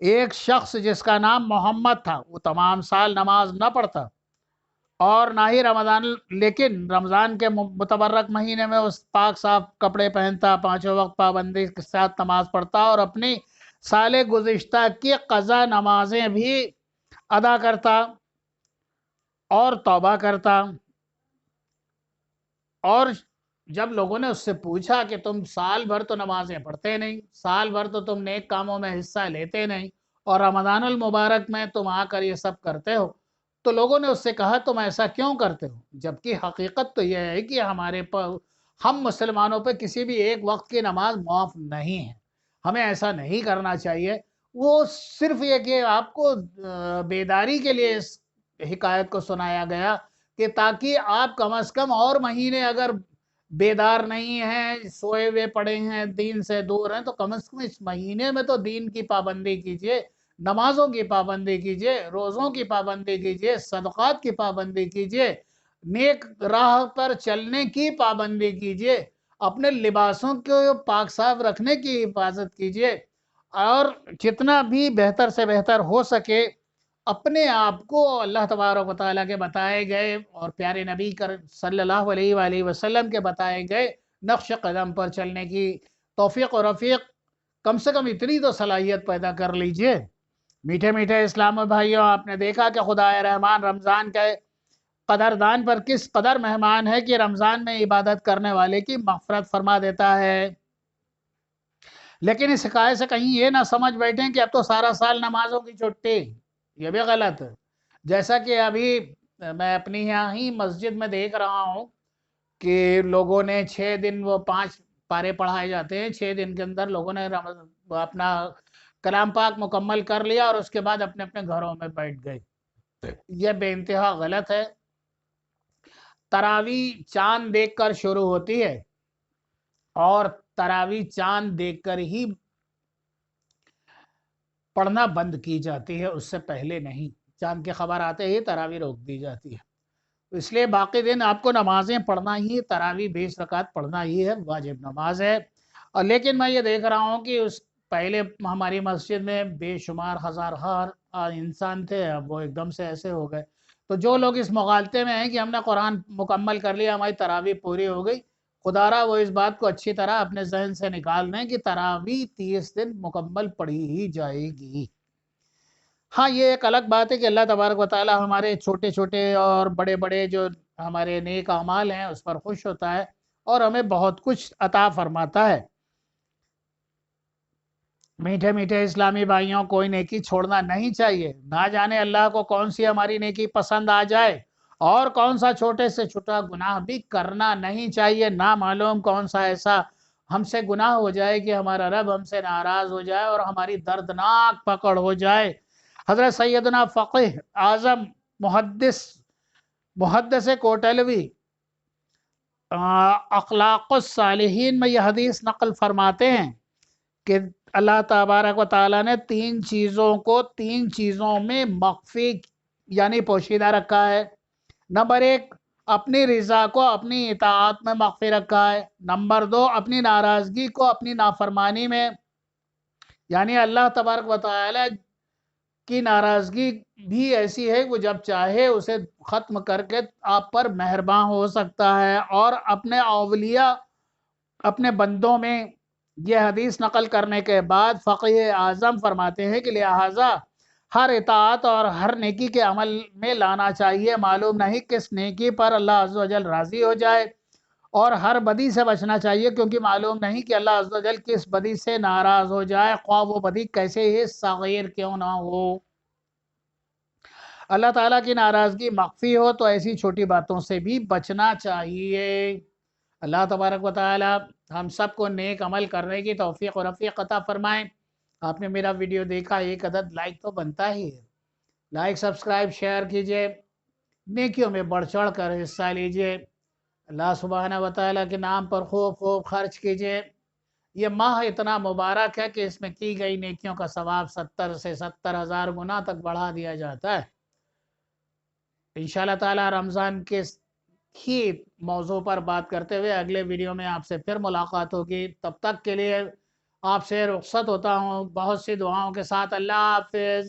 ایک شخص جس کا نام محمد تھا، وہ تمام سال نماز نہ پڑھتا اور نہ ہی رمضان، لیکن رمضان کے متبرک مہینے میں اس پاک صاف کپڑے پہنتا، پانچوں وقت پابندی کے ساتھ نماز پڑھتا اور اپنی سال گزشتہ کی قضا نمازیں بھی ادا کرتا اور توبہ کرتا۔ اور جب لوگوں نے اس سے پوچھا کہ تم سال بھر تو نمازیں پڑھتے نہیں، سال بھر تو تم نیک کاموں میں حصہ لیتے نہیں، اور رمضان المبارک میں تم آ کر یہ سب کرتے ہو، تو لوگوں نے اس سے کہا تم ایسا کیوں کرتے ہو؟ جبکہ حقیقت تو یہ ہے کہ ہم مسلمانوں پہ کسی بھی ایک وقت کی نماز معاف نہیں ہے، ہمیں ایسا نہیں کرنا چاہیے۔ وہ صرف یہ کہ آپ کو بیداری کے لیے اس حکایت کو سنایا گیا کہ تاکہ آپ کم از کم اور مہینے اگر بیدار نہیں ہیں، سوئے ہوئے پڑے ہیں، دین سے دور ہیں، تو کم از کم اس مہینے میں تو دین کی پابندی کیجئے، نمازوں کی پابندی کیجئے، روزوں کی پابندی کیجئے، صدقات کی پابندی کیجئے، نیک راہ پر چلنے کی پابندی کیجئے، اپنے لباسوں کو پاک صاف رکھنے کی حفاظت کیجئے، اور جتنا بھی بہتر سے بہتر ہو سکے اپنے آپ کو اللہ تبارک و تعالیٰ کے بتائے گئے اور پیارے نبی صلی اللہ علیہ وآلہ وسلم کے بتائے گئے نقش قدم پر چلنے کی توفیق و رفیق کم سے کم اتنی تو صلاحیت پیدا کر لیجئے۔ میٹھے میٹھے اسلام بھائیوں، آپ نے دیکھا کہ خدا رحمان رمضان کے قدردان پر کس قدر مہمان ہے کہ رمضان میں عبادت کرنے والے کی مغفرت فرما دیتا ہے۔ لیکن اس حکایت سے کہیں یہ نہ سمجھ بیٹھیں کہ اب تو سارا سال نمازوں کی چھٹی، یہ بھی غلط ہے۔ جیسا کہ ابھی میں اپنی یہاں ہی مسجد میں دیکھ رہا ہوں کہ لوگوں نے 6 دن وہ 5 پارے پڑھائے جاتے ہیں، 6 دن کے اندر لوگوں نے اپنا کلام پاک مکمل کر لیا اور اس کے بعد اپنے اپنے گھروں میں بیٹھ گئے۔ یہ بے انتہا غلط ہے۔ تراویح چاند دیکھ کر شروع ہوتی ہے اور تراویح چاند دیکھ کر ہی پڑھنا بند کی جاتی ہے، اس سے پہلے نہیں۔ چاند کی خبر آتے ہی تراویح روک دی جاتی ہے، اس لیے باقی دن آپ کو نمازیں پڑھنا ہی، تراویح 20 رکعت پڑھنا ہی ہے، واجب نماز ہے۔ اور لیکن میں یہ دیکھ رہا ہوں کہ اس پہلے ہماری مسجد میں بے شمار ہزار انسان تھے، اب وہ ایک دم سے ایسے ہو گئے۔ تو جو لوگ اس مغالطے میں ہیں کہ ہم نے قرآن مکمل کر لیا، ہماری تراویح پوری ہو گئی، خدا را وہ اس بات کو اچھی طرح اپنے ذہن سے نکال دیں کہ تراویح 30 دن مکمل پڑھی ہی جائے گی۔ ہاں، یہ ایک الگ بات ہے کہ اللہ تبارک و تعالی ہمارے چھوٹے چھوٹے اور بڑے بڑے جو ہمارے نیک اعمال ہیں اس پر خوش ہوتا ہے اور ہمیں بہت کچھ عطا فرماتا ہے۔ میٹھے میٹھے اسلامی بھائیوں، کوئی نیکی چھوڑنا نہیں چاہیے، نہ جانے اللہ کو کون سی ہماری نیکی پسند آ جائے، اور کون سا چھوٹے سے چھوٹا گناہ بھی کرنا نہیں چاہیے، نہ معلوم کون سا ایسا ہم سے گناہ ہو جائے کہ ہمارا رب ہم سے ناراض ہو جائے اور ہماری دردناک پکڑ ہو جائے۔ حضرت سیدنا فقیہ اعظم محدث کوٹلوی اخلاق الصالحین میں یہ حدیث نقل فرماتے ہیں کہ اللہ تبارک و تعالیٰ نے 3 چیزوں کو 3 چیزوں میں مخفی یعنی پوشیدہ رکھا ہے۔ نمبر 1، اپنی رضا کو اپنی اطاعت میں مخفی رکھا ہے۔ نمبر 2، اپنی ناراضگی کو اپنی نافرمانی میں، یعنی اللہ تبارک و تعالیٰ کی ناراضگی بھی ایسی ہے وہ جب چاہے اسے ختم کر کے آپ پر مہربان ہو سکتا ہے۔ اور اپنے اولیاء، اپنے بندوں میں یہ حدیث نقل کرنے کے بعد فقیہ اعظم فرماتے ہیں کہ لہٰذا ہر اطاعت اور ہر نیکی کے عمل میں لانا چاہیے، معلوم نہیں کس نیکی پر اللہ عز و جل راضی ہو جائے، اور ہر بدی سے بچنا چاہیے کیونکہ معلوم نہیں کہ اللہ عز و جل کس بدی سے ناراض ہو جائے، خواہ وہ بدی کیسے ہی صغیر کیوں نہ ہو۔ اللہ تعالیٰ کی ناراضگی مخفی ہو تو ایسی چھوٹی باتوں سے بھی بچنا چاہیے۔ اللہ تبارک و تعالیٰ ہم سب کو نیک عمل کرنے کی توفیق و رفیق عطا فرمائیں۔ آپ نے میرا ویڈیو دیکھا، ایک عدد لائک تو بنتا ہی ہے، لائک سبسکرائب شیئر کیجئے، نیکیوں میں بڑھ چڑھ کر حصہ لیجئے، اللہ سبحانہ و تعالیٰ کے نام پر خوب خوب خرچ کیجئے۔ یہ ماہ اتنا مبارک ہے کہ اس میں کی گئی نیکیوں کا ثواب 70 سے 70,000 گنا تک بڑھا دیا جاتا ہے۔ انشاءاللہ تعالیٰ رمضان کے ہی موضوع پر بات کرتے ہوئے اگلے ویڈیو میں آپ سے پھر ملاقات ہوگی، تب تک کے لیے آپ سے رخصت ہوتا ہوں بہت سی دعاؤں کے ساتھ۔ اللہ حافظ۔